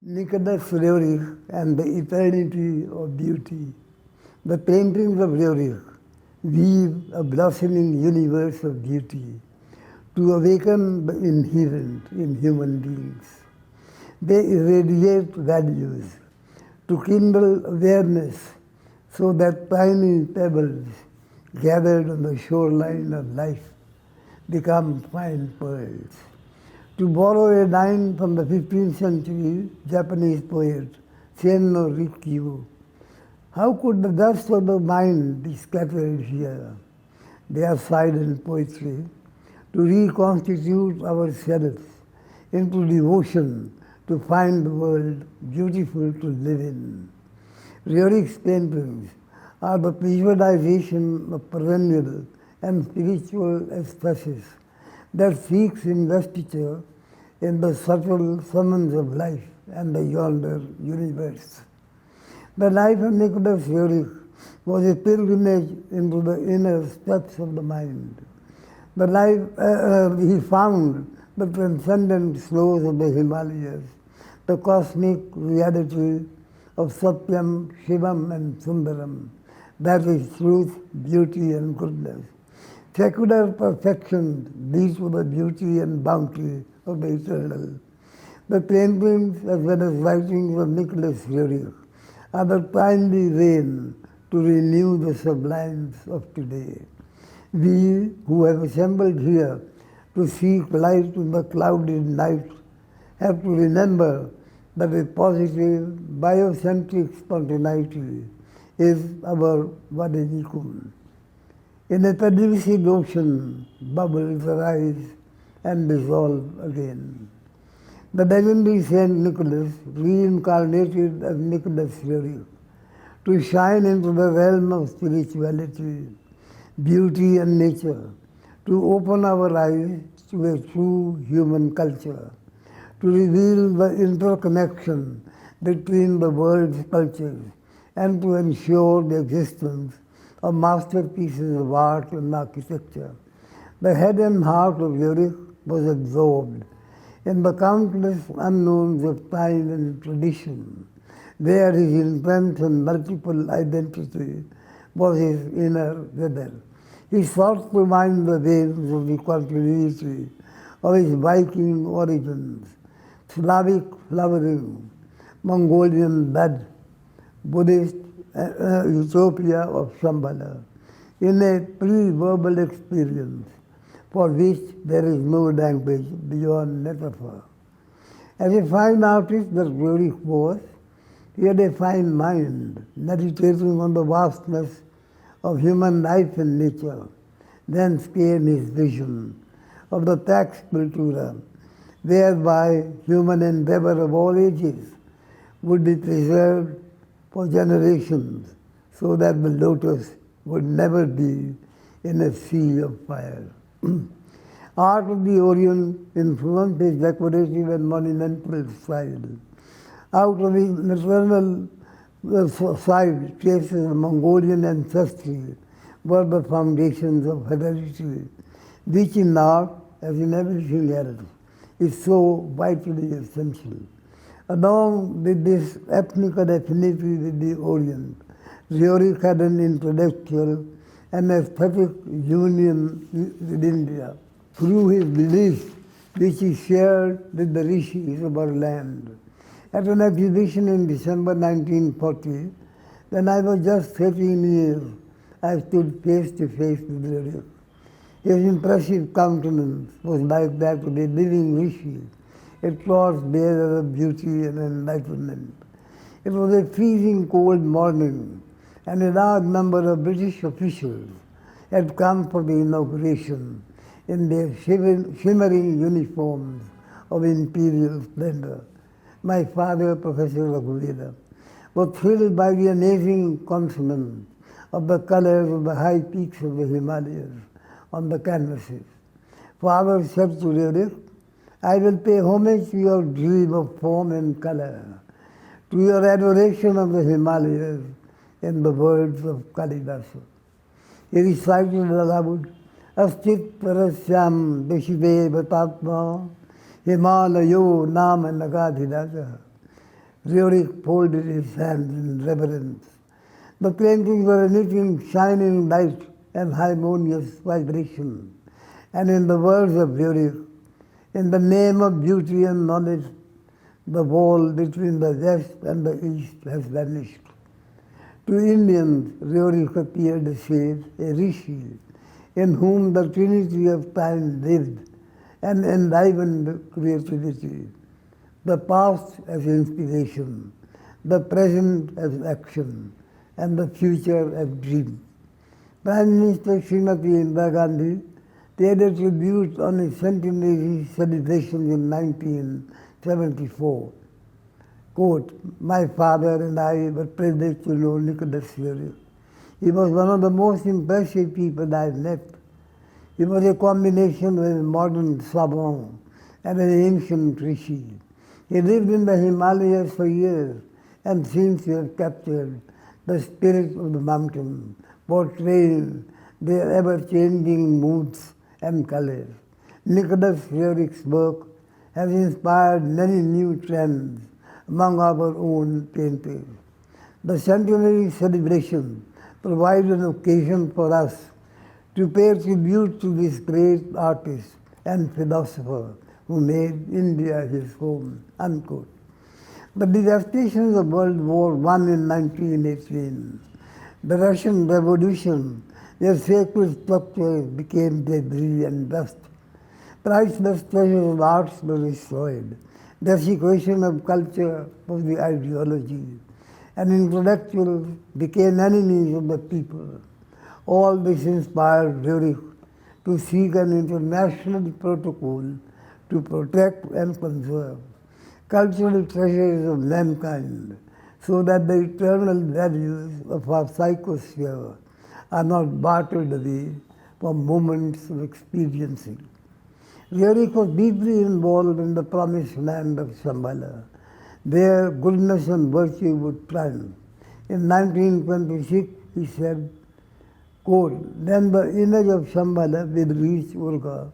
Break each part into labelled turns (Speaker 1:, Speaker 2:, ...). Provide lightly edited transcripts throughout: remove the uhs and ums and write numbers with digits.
Speaker 1: Nicholas Roerich and the Eternity of Beauty. The paintings of Roerich weave a blossoming universe of beauty to awaken the inherent in human beings. They irradiate values to kindle awareness so that tiny pebbles gathered on the shoreline of life become fine pearls. To borrow a line from the 15th century Japanese poet Senno Rikyu, how could the dust of the mind be scattered here? They are silent poetry to reconstitute ourselves into devotion to find the world beautiful to live in. Roerich's paintings are the visualization of perennial and spiritual ecstasis that seeks investiture in the subtle summons of life and the yonder universe. The life of Nicholas Roerich was a pilgrimage into the inner steps of the mind. The life he found the transcendent flows of the Himalayas, the cosmic reality of Satyam, Shivam and Sundaram, that is truth, beauty and goodness. Secular perfection leads to the beauty and bounty of the eternal. The paintings as well as writings of Nicholas Roerich are the timely rain to renew the sublimes of today. We who have assembled here to seek light in the clouded night have to remember that a positive, biocentric spontaneity is our vademecum. In a pellucid ocean, bubbles arise and dissolve again. The legendary Saint Nicholas reincarnated as Nicholas Roerich to shine into the realm of spirituality, beauty and nature, to open our eyes to a true human culture, to reveal the interconnection between the world's cultures and to ensure the existence of masterpieces of art and architecture. The head and heart of Roerich was absorbed in the countless unknowns of time and tradition, where his intent and multiple identity was his inner rebel. He sought to find the veins of the continuity of his Viking origins, Slavic flowering, Mongolian bud, Buddhist utopia of Shambhala, in a pre-verbal experience for which there is no language beyond metaphor. As a fine artist that Roerich was, he had a fine mind, meditating on the vastness of human life and nature. Thence came his vision of the Pax Cultura, whereby human endeavor of all ages would be preserved for generations so that the lotus would never be in a sea of fire. Art of the Orient influenced his decorative and monumental style. Out of his maternal side, traces of Mongolian ancestry were the foundations of heredity, which in art, as in everything else, is so vitally essential. Along with this ethnical affinity with the Orient, Roerich had an intellectual and aesthetic union with India through his beliefs, which he shared with the rishis of our land. At an exhibition in December 1940, when I was just 13 years, I stood face to face with Roerich. His impressive countenance was like that of a living rishi, a torch-bearer of beauty and enlightenment. It was a freezing cold morning, and a large number of British officials had come for the inauguration in their shimmering uniforms of imperial splendor. My father, Professor Raghuvela, was thrilled by the amazing consonance of the colors of the high peaks of the Himalayas on the canvases. Father said to Roerich, I will pay homage to your dream of form and color, to your adoration of the Himalayas in the words of Kalidasa. He recited aloud, Astit Parasyam Deshive Batatma Himalayo Nama Nagadhiraja. Ryorik folded his hands in reverence. The paintings were emitting shining light and harmonious vibration. And in the words of Ryorik, in the name of beauty and knowledge, the wall between the west and the east has vanished. To Indians, Ryorik appeared as a rishi, in whom the trinity of time lived and enlivened creativity. The past as inspiration, the present as action, and the future as dream. Prime Minister Srimati Indira Gandhi paid a tribute on his centenary celebration in 1974. Quote, my father and I were privileged to know Nicholas Ryorik. He was one of the most impressive people I met. He was a combination of a modern savant and an ancient rishi. He lived in the Himalayas for years and seems to have captured the spirit of the mountain, portraying their ever-changing moods and colors. Nicholas Ryorik's work has inspired many new trends among our own painters. The centenary celebration provides an occasion for us to pay tribute to this great artist and philosopher who made India his home, unquote. The devastations of World War I in 1918, the Russian Revolution, their sacred structures became debris and dust. Priceless treasures of arts were destroyed. Desecration of culture was the ideology, and intellectuals became enemies of the people. All this inspired Ryorik to seek an international protocol to protect and conserve cultural treasures of mankind so that the eternal values of our psychosphere are not bartered away for moments of expediency. Ryorik was deeply involved in the promised land of Shambhala. There, goodness and virtue would triumph. In 1926, he said, quote, then the image of Shambhala will reach Urga,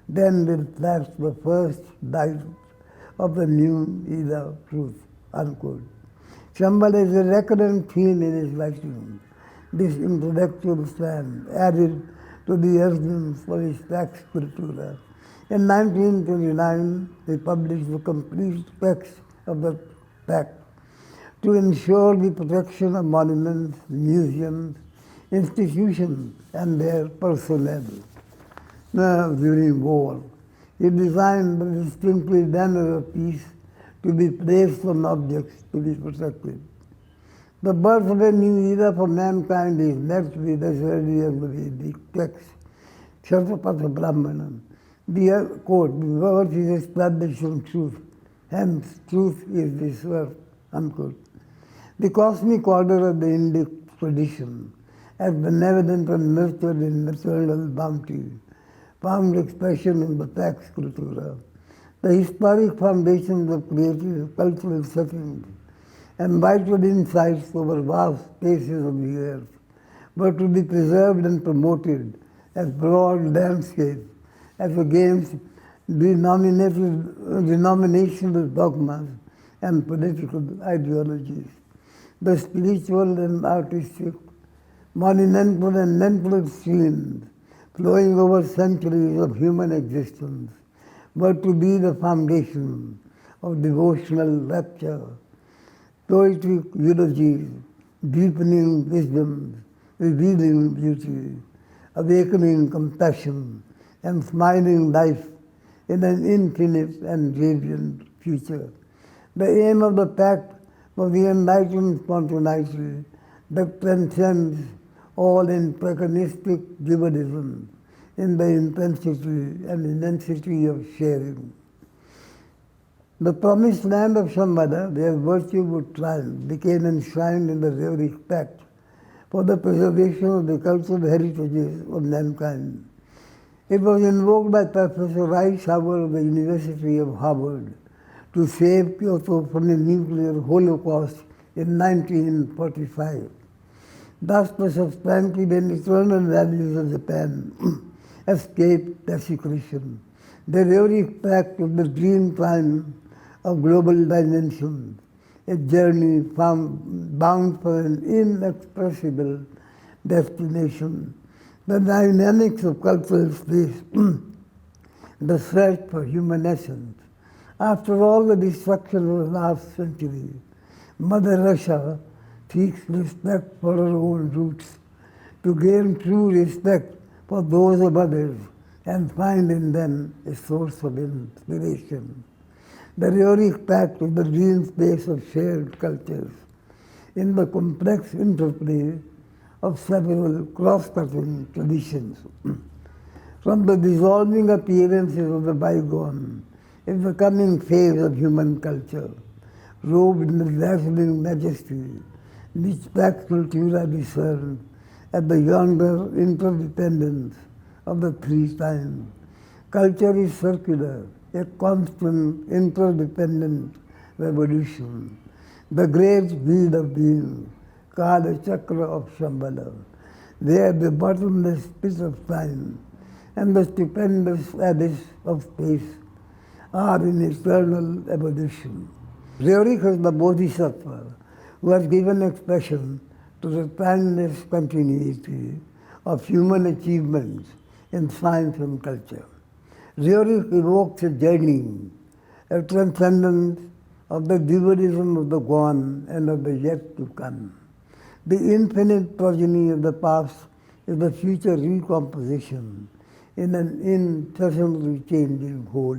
Speaker 1: then will flash the first light of the new era of truth, unquote. Shambhala is a recurrent theme in his writings. This intellectual strand added to the essence of his Pax Scriptura. In 1929, they published the complete text of the Pact to ensure the protection of monuments, museums, institutions, and their personnel. Now, during war, he designed the distinctly banner of peace to be placed on objects to be protected. The birth of a new era for mankind is met with as early as the Vedic text, Shatapatha Brahmanam. The quote, the word is established on truth, hence truth is this word, unquote. The cosmic order of the Indic tradition, as benevolent and nurtured in maternal bounty, found expression in the Pax Scriptura. The historic foundations of creative cultural settings and vital insights over vast spaces of the earth were to be preserved and promoted as broad landscapes as against denominational dogmas and political ideologies. The spiritual and artistic, monumental and mental streams flowing over centuries of human existence were to be the foundation of devotional rapture, poetic eulogies, deepening wisdom, revealing beauty, awakening compassion, and smiling life in an infinite and radiant future. The aim of the pact was the enlightened spontaneity that transcends all antagonistic dualism in the intensity and immensity of sharing. The promised land of Shambhala, where virtue would triumph, became enshrined in the Ryorik Pact for the preservation of the cultural heritages of mankind. It was invoked by Professor Rice Howard of the University of Harvard to save Kyoto from a nuclear holocaust in 1945. Thus the substantive and eternal values of Japan escaped desecration. The Ryorik Pact of the dream time of global dimensions a journey bound for an inexpressible destination. The dynamics of cultural space, the search for human essence. After all the destruction of the last century, Mother Russia seeks respect for her own roots, to gain true respect for those of others and find in them a source of inspiration. The Rhetoric Pact is the dream space of shared cultures in the complex interplay of several cross-cutting traditions. From the dissolving appearances of the bygone is the coming phase of human culture, robed in the dazzling majesty which Pax Cultura discerned at the yonder interdependence of the three times. Culture is circular, a constant interdependent revolution. The great wheel of being, called the Chakra of Shambhala, where the bottomless pit of time and the stupendous abyss of space are in eternal evolution. Rhetoric is the Bodhisattva who has given expression to the timeless continuity of human achievements in science and culture. Rhetoric evokes a journey, a transcendence of the dualism of the gone and of the yet to come. The infinite progeny of the past is the future recomposition in an incessantly changing whole.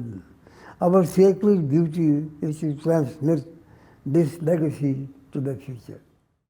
Speaker 1: Our sacred duty is to transmit this legacy to the future.